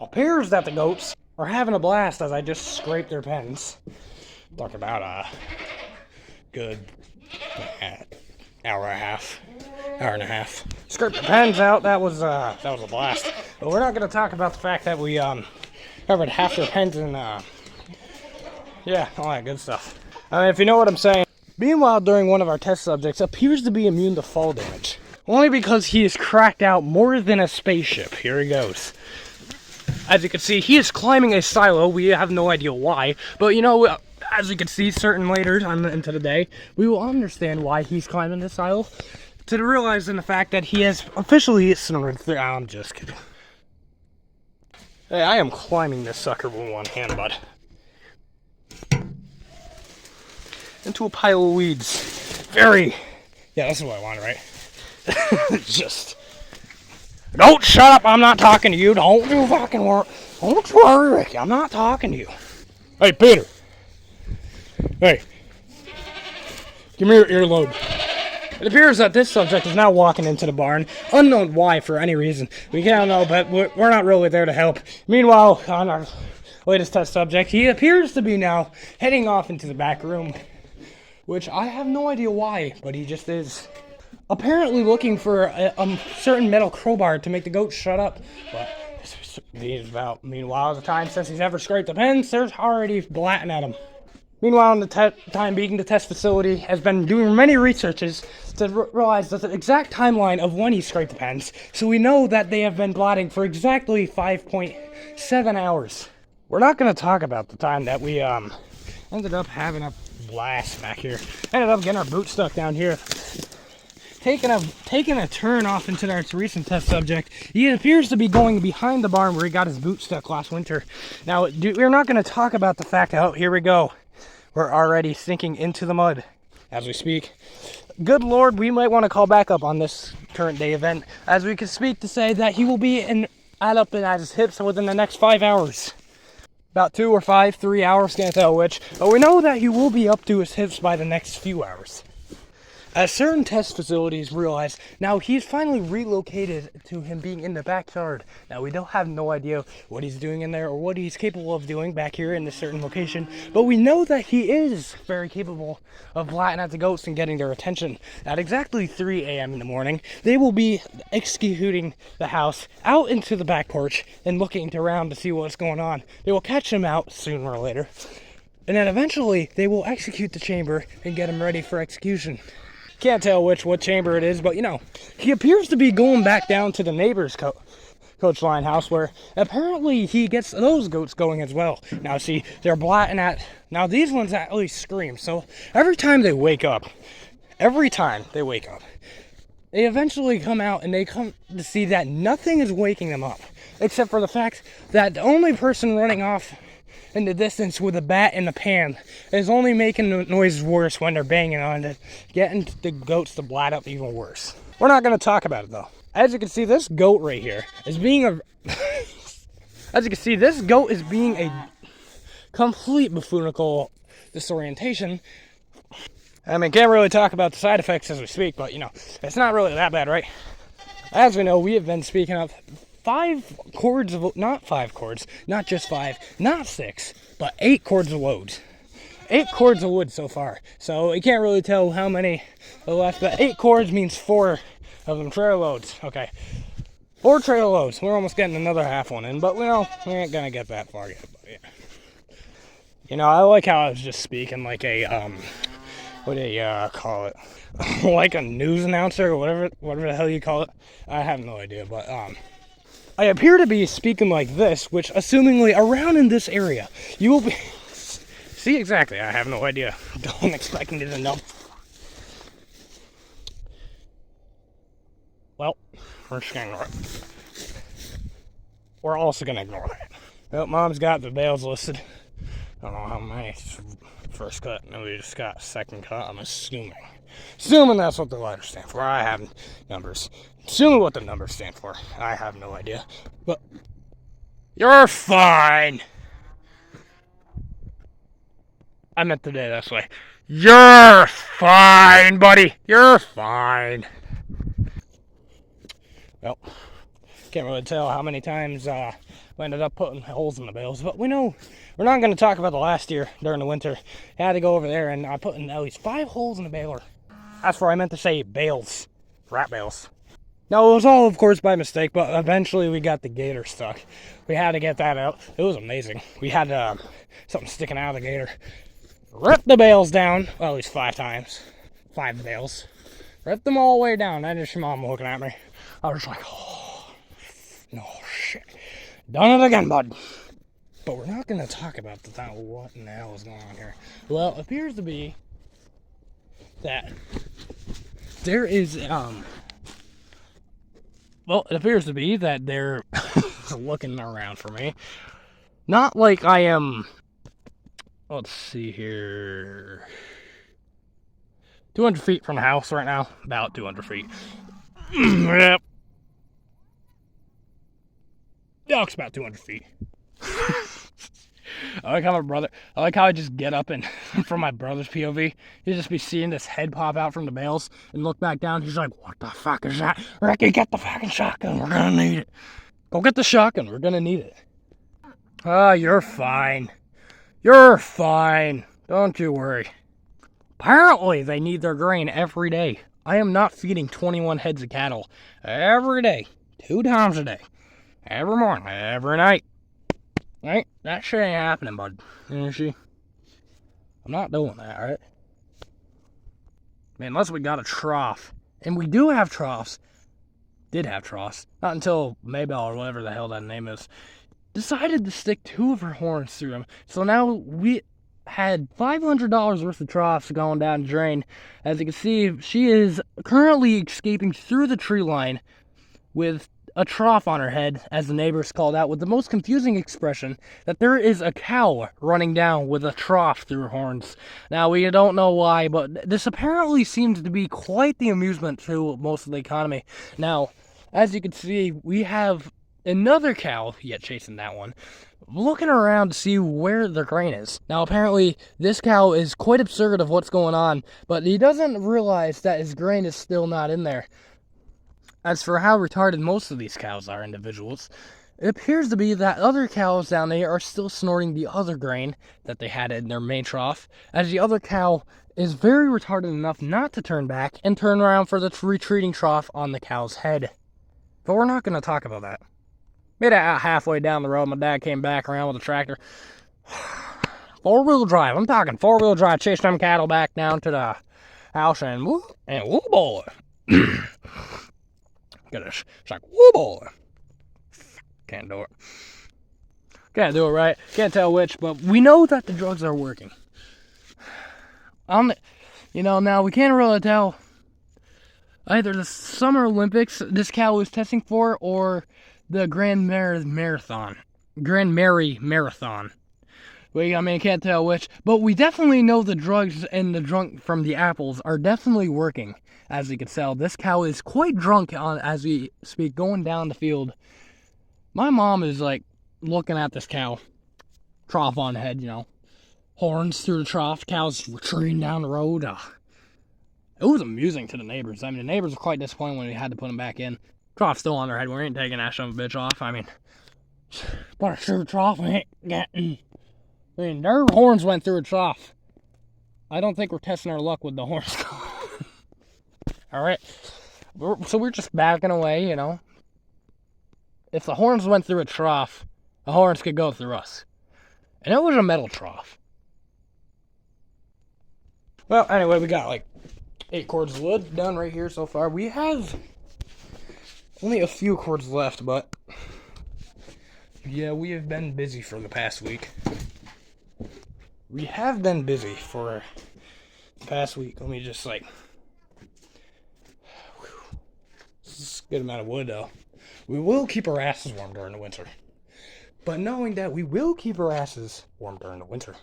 appears that the goats are having a blast as I just scrape their pens. Talk about a good hour and a half. Scrape the pens out. That was a blast. But we're not going to talk about the fact that we covered half their pens and yeah, all that good stuff. I mean, if you know what I'm saying. Meanwhile, during one of our test subjects appears to be immune to fall damage. Only because he is cracked out more than a spaceship. Here he goes. As you can see, he is climbing a silo. We have no idea why. But, you know, as you can see, certain later into the day, we will understand why he's climbing this silo. To realize in the fact that he has officially snored through. I'm just kidding. Hey, I am climbing this sucker with one hand, bud. Into a pile of weeds. Yeah, this is what I wanted, right? Just. Don't shut up, I'm not talking to you. Don't you fucking worry. Don't worry, Ricky, I'm not talking to you. Hey, Peter. Hey. Give me your earlobe. It appears that this subject is now walking into the barn. Unknown why, for any reason. We can't know, but we're not really there to help. Meanwhile, on our latest test subject, he appears to be now heading off into the back room. Which I have no idea why, but he just is. Apparently looking for a certain metal crowbar to make the goat shut up. But he's about, meanwhile, the time since he's ever scraped the pens, there's already blatting at him. Meanwhile, in the time being, the test facility has been doing many researches to realize the exact timeline of when he scraped the pens. So we know that they have been blatting for exactly 5.7 hours. We're not going to talk about the time that we ended up having a blast back here. Ended up getting our boot stuck down here. Taking a turn off into our recent test subject. He appears to be going behind the barn where he got his boot stuck last winter. Now, we're not going to talk about the fact that, oh, here we go. We're already sinking into the mud as we speak. Good Lord, we might want to call back up on this current day event, as we can speak to say that he will be up at his hips within the next 5 hours. About 2 or 5, 3 hours, can't tell which. But we know that he will be up to his hips by the next few hours. As certain test facilities realize, now he's finally relocated to him being in the backyard. Now we don't have no idea what he's doing in there or what he's capable of doing back here in this certain location, but we know that he is very capable of blatting at the goats and getting their attention. At exactly 3 a.m. in the morning, they will be executing the house out into the back porch and looking around to see what's going on. They will catch him out sooner or later, and then eventually they will execute the chamber and get him ready for execution. Can't tell what chamber it is, but you know, he appears to be going back down to the neighbor's coach line house where apparently he gets those goats going as well. Now see, they're blatting at, now these ones at least scream, so every time they wake up, they eventually come out and they come to see that nothing is waking them up, except for the fact that the only person running off in the distance with a bat in the pan is only making the noise worse when they're banging on it, getting the goats to blat up even worse. We're not going to talk about it though. As you can see, this goat right here is being a complete buffoonical disorientation. I mean, can't really talk about the side effects as we speak, but you know, it's not really that bad, right? As we know, we have been speaking of 5 cords of, not 5 cords, not just 5, not 6, but 8 cords of load. 8 cords of wood so far. So you can't really tell how many are left, but 8 cords means 4 of them trailer loads. Okay, 4 trailer loads. We're almost getting another half one in, but we ain't gonna get that far yet. But yeah. You know, I like how I was just speaking like a what do you call it? Like a news announcer or whatever the hell you call it. I have no idea, but I appear to be speaking like this, which assumingly around in this area, you will be... See, exactly, I have no idea. Don't expect me to know. Well, we're just gonna ignore it. We're also gonna ignore that. Well, Mom's got the bales listed. I don't know how many first cut, and we just got second cut, I'm assuming. Assuming that's what the letters stand for. I have numbers. Assuming what the numbers stand for. I have no idea. But you're fine. I meant today this way. You're fine, buddy. You're fine. Well, Can't really tell how many times we ended up putting holes in the bales, but we know we're not going to talk about the last year during the winter. I had to go over there and I put in at least 5 holes in the baler. That's where I meant to say bales, rat bales. No, it was all, of course, by mistake, but eventually we got the gator stuck. We had to get that out. It was amazing. We had something sticking out of the gator. Ripped the bales down, well, at least 5 times. 5 bales. Ripped them all the way down. And just your mom looking at me. I was like, oh, no shit. Done it again, bud. But we're not going to talk about the time. What in the hell is going on here? Well, it appears to be that there is, well, it appears to be that they're looking around for me. Not like I am, let's see here, 200 feet from the house right now. About 200 feet. Yep. It's about 200 feet. I like how I just get up and from my brother's POV, he'd just be seeing this head pop out from the bales and look back down. He's like, what the fuck is that? Ricky, get the fucking shotgun. We're gonna need it. Go get the shotgun. We're gonna need it. Ah, you're fine. You're fine. Don't you worry. Apparently, they need their grain every day. I am not feeding 21 heads of cattle every day, 2 times a day, every morning, every night. Right? That shit ain't happening, bud. You see? I'm not doing that, right? Man, unless we got a trough. And we do have troughs. Did have troughs. Not until Maybell, or whatever the hell that name is, decided to stick 2 of her horns through them. So now we had $500 worth of troughs going down the drain. As you can see, she is currently escaping through the tree line with a trough on her head, as the neighbors called out, with the most confusing expression that there is a cow running down with a trough through her horns. Now, we don't know why, but this apparently seems to be quite the amusement to most of the economy. Now, as you can see, we have another cow, yet chasing that one, looking around to see where the grain is. Now, apparently, this cow is quite absurd of what's going on, but he doesn't realize that his grain is still not in there. As for how retarded most of these cows are, individuals, it appears to be that other cows down there are still snorting the other grain that they had in their main trough, as the other cow is very retarded enough not to turn back and turn around for the retreating trough on the cow's head. But we're not going to talk about that. Made it out halfway down the road, my dad came back around with a tractor. 4-wheel drive, I'm talking 4-wheel drive, chased them cattle back down to the house, and woo boy. It's like, woo boy. Can't do it. Can't do it right. Can't tell which, but we know that the drugs are working. Now we can't really tell either the Summer Olympics this cow was testing for or the Grand Mary Marathon. Can't tell which, but we definitely know the drugs and the drunk from the apples are definitely working. As you can tell, this cow is quite drunk as we speak, going down the field. My mom is like looking at this cow, trough on head, horns through the trough, cows retreating down the road. It was amusing to the neighbors. The neighbors were quite disappointed when we had to put them back in. Trough still on their head. We ain't taking that son of a bitch off. Put a through the trough, we ain't getting. Their horns went through a trough. I don't think we're testing our luck with the horns. Alright. So we're just backing away, If the horns went through a trough, the horns could go through us. And it was a metal trough. Well, anyway, we got like 8 cords of wood done right here so far. We have only a few cords left, but yeah, we have been busy for the past week. We have been busy for the past week. Let me just this is a good amount of wood though. We will keep our asses warm during the winter. But knowing that we will keep our asses warm during the winter,